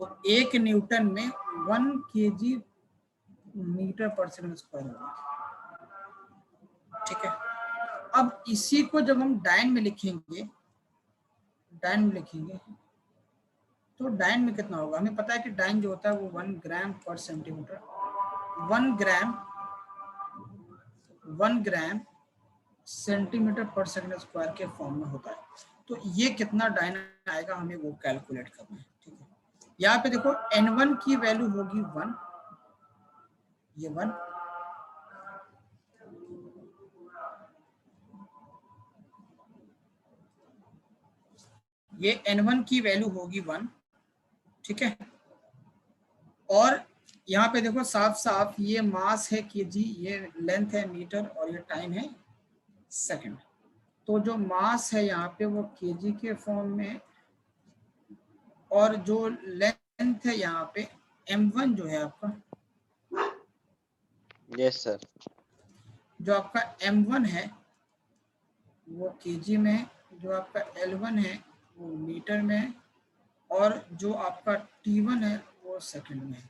तो 1 न्यूटन में 1 केजी मीटर पर सेकंड स्क्वायर होगा। ठीक है, अब इसी को जब हम डाइन में लिखेंगे, डाइन में लिखेंगे तो डाइन में कितना होगा? हमें पता है कि डाइन जो होता है वो 1 ग्राम पर सेंटीमीटर, 1 ग्राम सेंटीमीटर पर सेकंड स्क्वायर के फॉर्म में होता है। तो ये कितना डाइन आएगा हमें वो कैलकुलेट करना है। ठीक है, यहाँ पे देखो N1 की वैल्यू होगी 1, ये 1, ये N1 की वैल्यू होगी 1। ठीक है, और यहाँ पे देखो साफ साफ ये मास है केजी, ये लेंथ है मीटर और ये टाइम है सेकंड। तो जो मास है यहाँ पे वो केजी के फॉर्म में, और जो लेंथ है यहाँ पे m1 जो है आपका, यस सर, जो आपका m1 है वो केजी में है, जो आपका L1 है वो मीटर में है, और जो आपका T1 है वो सेकंड में है।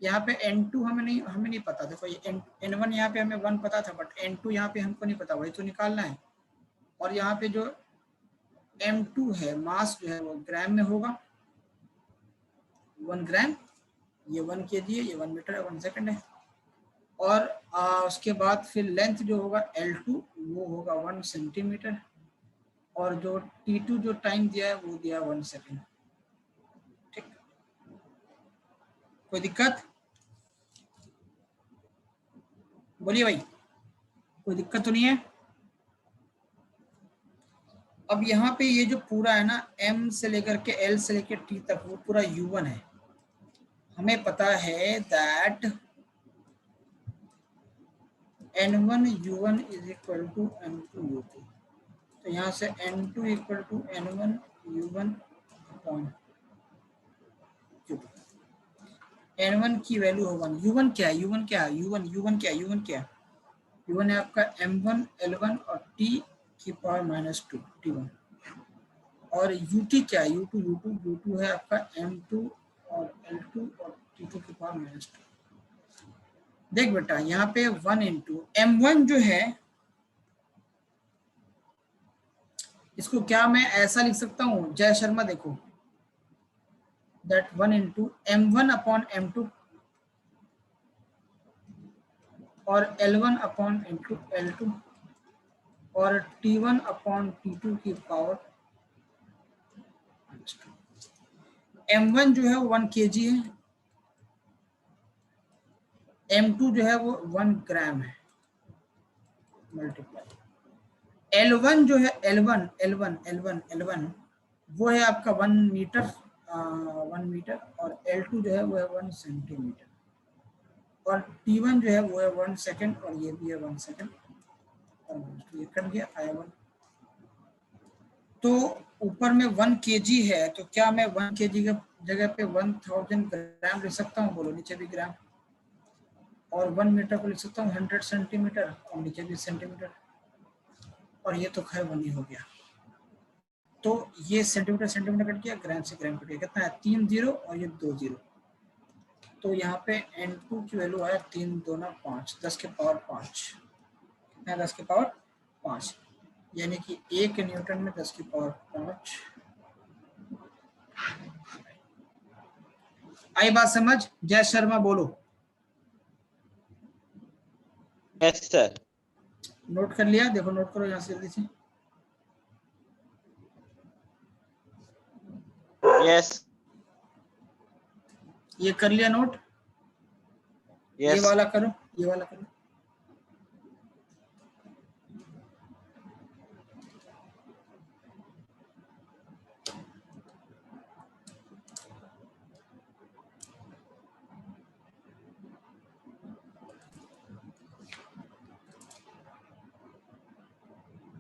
यहाँ पे N2 हमें नहीं पता। देखो ये N1 यहाँ पे हमें 1 पता था, बट N2 यहाँ पे हमको नहीं पता, वही तो निकालना है। और यहाँ पे जो M2 है मास जो है वो ग्राम में होगा, 1 ग्राम, ये 1 kg है, ये 1 मीटर है, 1 सेकंड है। और उसके बाद फिर लेंथ जो होगा L2 वो होगा 1 सेंटीमीटर, और जो T2 जो टाइम दिया है वो दिया 1 सेकंड। ठीक, कोई दिक्कत? बोलिए भाई, कोई दिक्कत तो नहीं है? अब यहाँ पे ये जो पूरा है ना, M से लेकर के L से लेकर T तक वो पूरा U1 है। हमें पता है that N1 U1 is equal to N2 U2। तो यहाँ से N2 equal to N1 U1 upon U2। N1 की वैल्यू होगा, U1 क्या है, U1 क्या है, U1 क्या है, U1 क्या है, U1 है आपका M1 L1 और T की पावर -2 T1। और UT क्या है, U2 है आपका M2 और L2 और T2 की पावर -2। देख बेटा यहाँ पे 1 इंटू M1 जो है, इसको क्या मैं ऐसा लिख सकता हूँ जय शर्मा, देखो that 1 into M1 upon M2 और L1 अपॉन L2 और T1 अपॉन T2 की पावर। M1 जो है वो 1 kg है, M2 जो है वो 1 ग्राम है, मल्टीप्लाई L1 जो है L1 वो है आपका 1 मीटर, 1 मीटर, और L2 जो है वो है 1 सेंटीमीटर, और T1 जो है वो है 1 सेकंड, और ये भी है 1 सेकंड, और ये कट गया आया 1। तो ऊपर में 1 kg है, तो क्या मैं 1 kg के जगह पे 1000 ग्राम लिख सकता हूँ? बोलो, नीचे भी ग्राम, और 1 मीटर को लिख सकता हूँ 100 सेंटीमीटर, और नीचे भी सेंटीमीटर, और ये तो खैर 1 ही हो गया। तो ये सेंटीमीटर सेंटीमीटर कट गया, ग्राम से ग्राम कट गया, कितना है 3 0 और ये 2 0। तो यहाँ पे N2 की वैल्यू है 3 2 5, 10 के पावर 5, कितना है 10 के पावर 5, यानी कि 1 न्यूटन में 10 की पावर 5। आई बात समझ? जय शर्मा बोलो। यस सर, नोट कर लिया? देखो नोट करो यहाँ से जल्दी से। यस, ये कर लिया नोट? ये यस, वाला करो, ये वाला करो।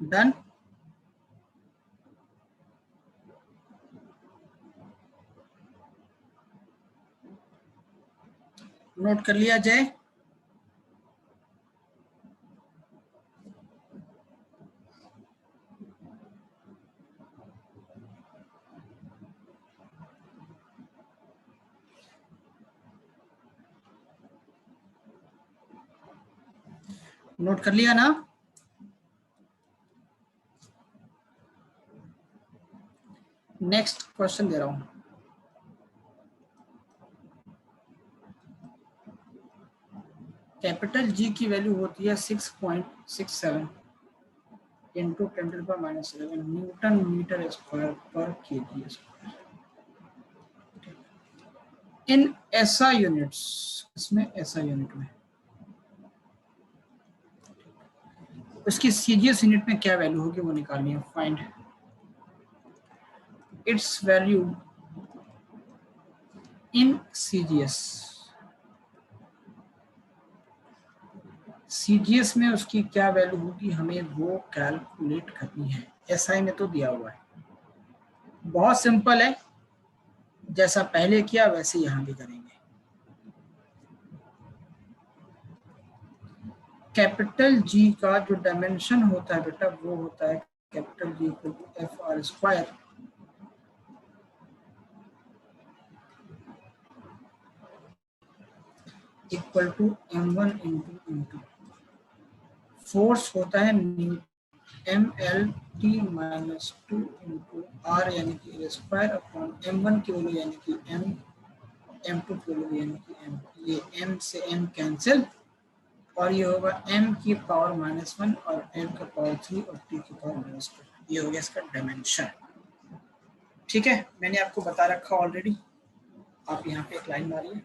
डन? नोट कर लिया जय? नोट कर लिया ना? नेक्स्ट क्वेश्चन दे रहा हूं। कैपिटल जी की वैल्यू होती है 6.67 into 10⁻⁻11 Newton metre square per KG square इन ऐसा यूनिट्स। इसमें ऐसा यूनिट में उसकी सीजीएस यूनिट में क्या वैल्यू होगी वो निकालनी है। Find its value in CGS. CGS में उसकी क्या वैल्यू होगी हमें वो कैलकुलेट करनी है। SI में तो दिया हुआ है, बहुत सिंपल है, जैसा पहले किया वैसे यहाँ भी करेंगे। कैपिटल G का जो डायमेंशन होता है बेटा वो होता है capital G equal to FR square equal to M1 into M2। Force होता है MLT माइनस 2 इंटू R यानी कि स्क्वायर अपॉन M1 की वैल्यू यानी कि M, M2 की वैल्यू यानी कि M। ये M से M कैंसिल और ये होगा M की पावर -1 और M का पावर 3 और T की पावर -2। ये हो गया इसका डायमेंशन। ठीक है, मैंने आपको बता रखा ऑलरेडी, आप यहाँ पे एक लाइन मारिए।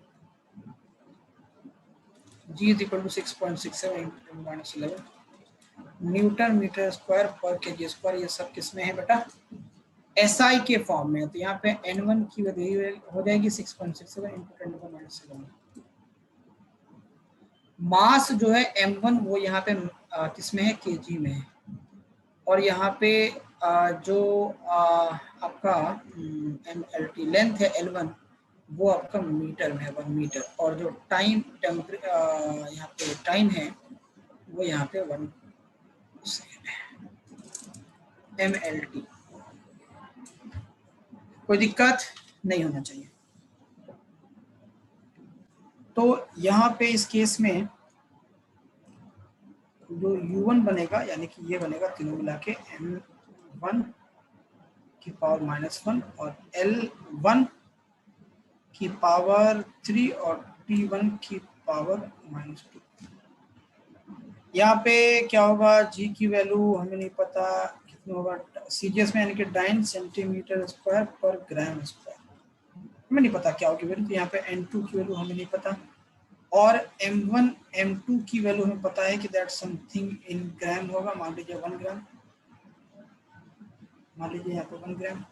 G is equal to 6.67 into 10⁻11 newton metre square per KG square. ये सब किसमें है बेटा? SI के फॉर्म में। तो यहाँ पे N1 की वैल्यू हो जाएगी 6.67 इंटू 10⁻7। मास जो है M1 वो यहाँ पे किसमें है? केजी में है। और यहाँ पे जो आपका MLT लेंथ है L1 वो आपका मीटर में है, 1 मीटर। और जो टाइम यहाँ पे टाइम है वो यहाँ पे 1 सेकेंड है, MLT। कोई दिक्कत नहीं होना चाहिए। तो यहाँ पे इस केस में जो U1 बनेगा यानी कि ये बनेगा तीनों मिला के M1 की पावर -1 और L1 की पावर 3 और T1 की पावर -2। यहाँ पे क्या होगा? G की वैल्यू हमें नहीं पता कितना होगा CGS में, यानी कि 9 सेंटीमीटर स्क्वायर पर ग्राम स्क्वायर। हमें नहीं पता क्या होगी वैल्यू। तो यहाँ पे N2 की वैल्यू हमें नहीं पता और M1 M2 की वैल्यू हमें पता है कि दैट समथिंग इन ग्राम होगा। मान लीजिए 1 ग्राम, मान लीजिए यहाँ पे 1 ग्राम।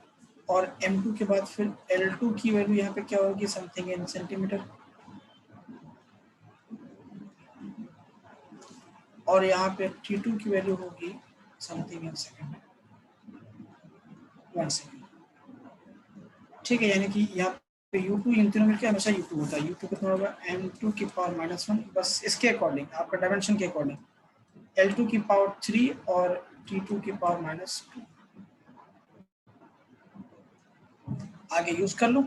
और M2 के बाद फिर L2 की वैल्यू यहाँ पे क्या होगी? Something in centimetre. और यहाँ पे T2 की वैल्यू होगी समथिंग इन सेकंड, 1 सेकंड। ठीक है, यानी कि यहाँ पे U2 इन तीनों मिलकर हमेशा U2 होता है। U2 कितना होगा? M2 की पावर -1, बस इसके अकॉर्डिंग आपका डायमेंशन के अकॉर्डिंग L2 की पावर 3 और T2 की पावर -2। आगे यूज कर लो,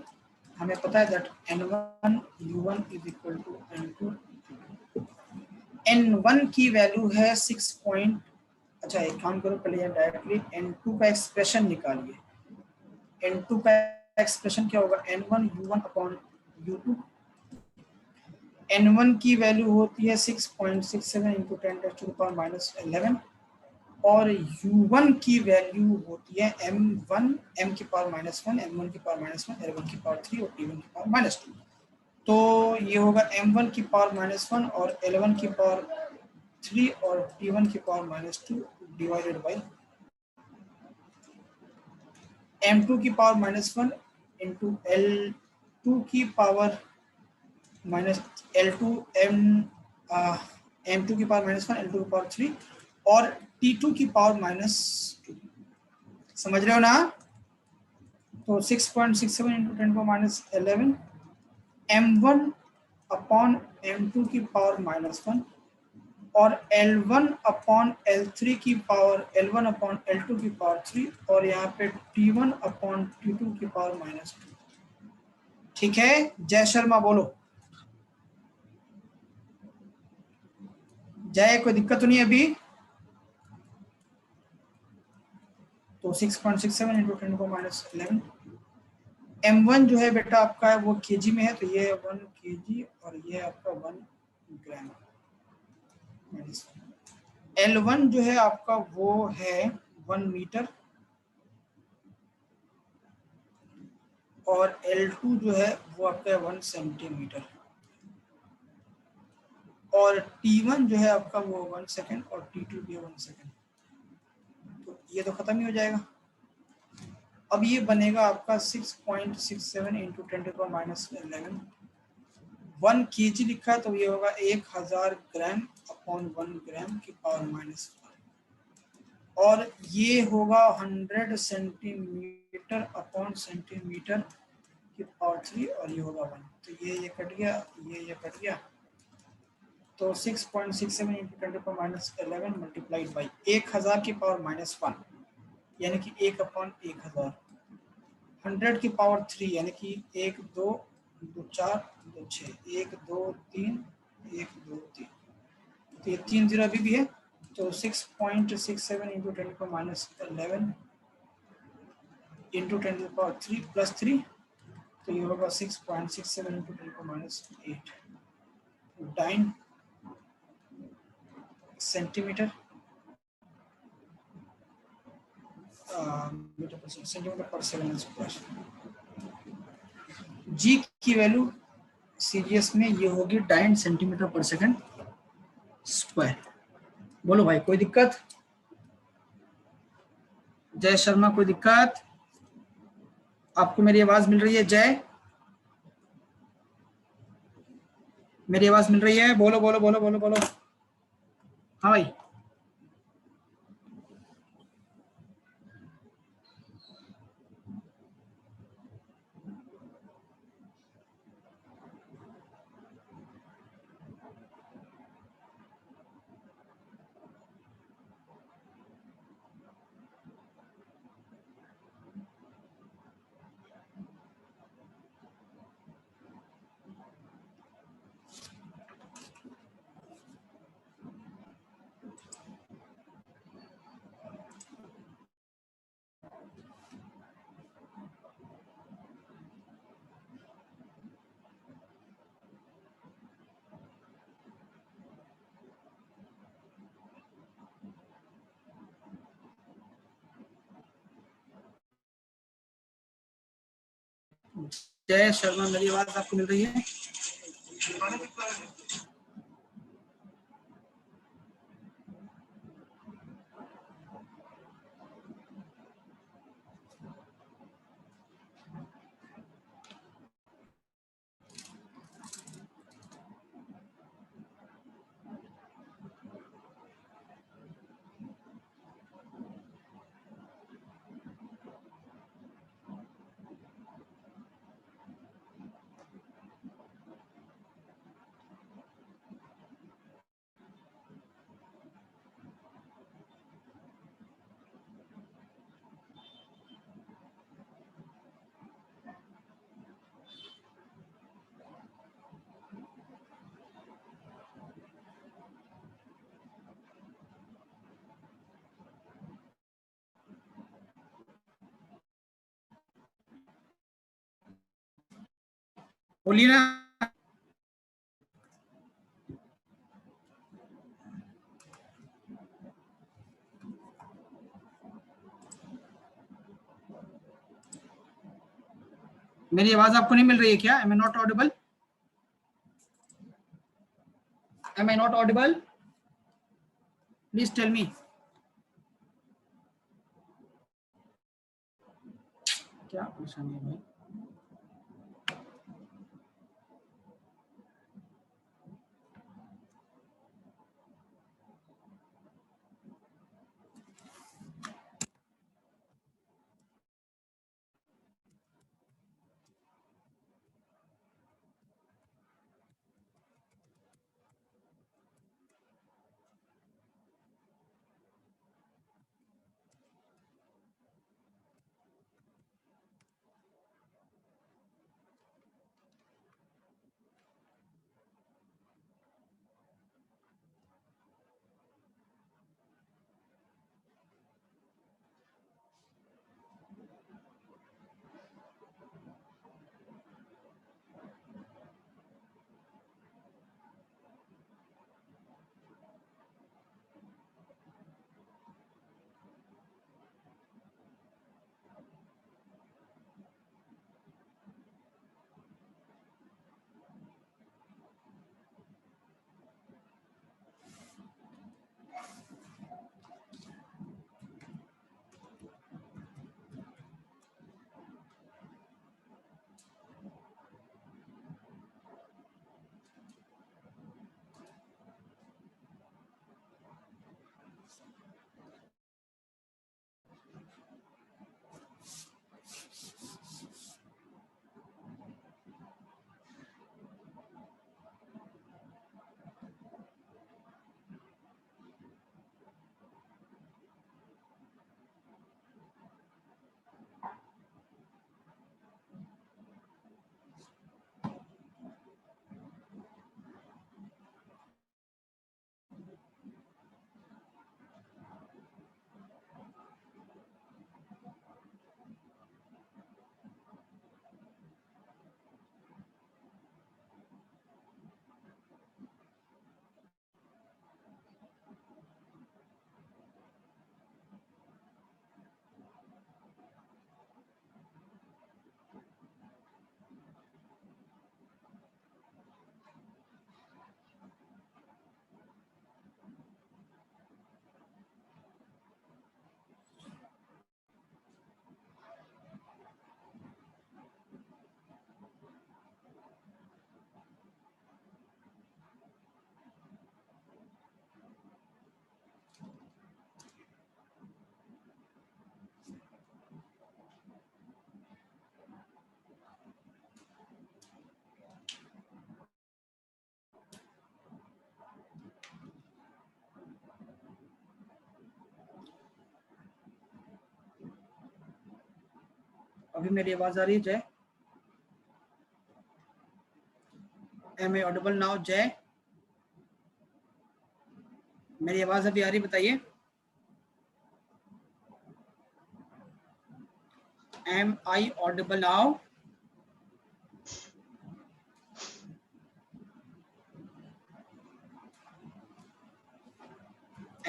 हमें पता है that N1 U1 is equal to N2। N1 की वैल्यू है 6 पॉइंट। अच्छा एक काम करो, पहले डायरेक्टली N2 का एक्सप्रेशन निकालिए। N2 का एक्सप्रेशन क्या होगा? N1 U1 upon U2। N1 की वैल्यू होती है 6.67 इंटू 10⁻11 और U1 की वैल्यू होती है M1 M की पावर -1, M1 की पावर -1, L1 की पावर 3 और T1 की पावर -2। तो ये होगा M1 की पावर -1 और L1 की पावर 3 और T1 की पावर -2 डिवाइडेड बाई M2 की पावर -1 इंटू L2 की पावर L2 M2 की पावर -1 L2 की पावर 3 और T2 की पावर -2। समझ रहे हो ना? तो 6.67 इंटू 10⁻11 M1 अपॉन M2 की पावर -1 और L1 अपॉन L3 की पावर L1 अपॉन L2 की पावर 3 और यहाँ पे T1 अपॉन T2 की पावर -2। ठीक है, जय शर्मा बोलो। जय, कोई दिक्कत तो नहीं है अभी? तो 6.67 इंटू 10⁻11 M1 जो है बेटा आपका है वो केजी में है, तो ये 1 केजी और ये आपका 1 ग्राम। L1 जो है आपका वो है 1 मीटर और L2 जो है वो आपका 1 सेंटीमीटर और T1 जो है आपका वो 1 सेकेंड और T2 भी 1 सेकेंड। तो ये तो खत्म ही हो जाएगा। अब ये बनेगा आपका 6.67 इंटू 10⁻11 1 केजी लिखा है तो ये होगा 1000 ग्राम अपॉन 1 ग्राम की पावर -1 और ये होगा 100 सेंटीमीटर अपॉन सेंटीमीटर की पावर 3 और ये होगा 1। तो ये कट गया, ये कट गया, तो 6.67 इंटू 10⁻11 मल्टीप्लाइड बाई 1000 की पावर -1 यानी कि 1/1000, 100 की पावर 3 यानी कि 1 2 2 4 2 6 1 2 3 1 2 3, तो ये 3 0 अभी भी है, तो 6.67 इंटू 10⁻11 इंटू 10⁻3 प्लस 3, तो ये होगा 6.67 इंटू 10⁻8 9 सेंटीमीटर सेंटीमीटर पर सेकंड स्क्वायर। जी की वैल्यू सीरीएस में ये होगी 9 सेंटीमीटर पर सेकंड स्क्वायर। बोलो भाई कोई दिक्कत? जय शर्मा कोई दिक्कत? आपको मेरी आवाज मिल रही है? जय मेरी आवाज मिल रही है? बोलो बोलो बोलो बोलो बोलो। हाँ भाई जय शर्मा मेरी आवाज आपको मिल रही है? बोलिए ना। मेरी आवाज आपको नहीं मिल रही है क्या? Am I not audible? Am I not audible? Please tell me. क्या परेशानी है भाई? अभी मेरी आवाज आ रही है जय? एम आई ऑडिबल नाउ जय? मेरी आवाज अभी आ रही, बताइए। Am I audible now?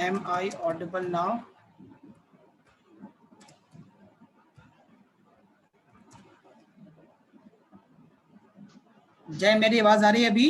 Am I audible now? जय मेरी आवाज आ रही है अभी?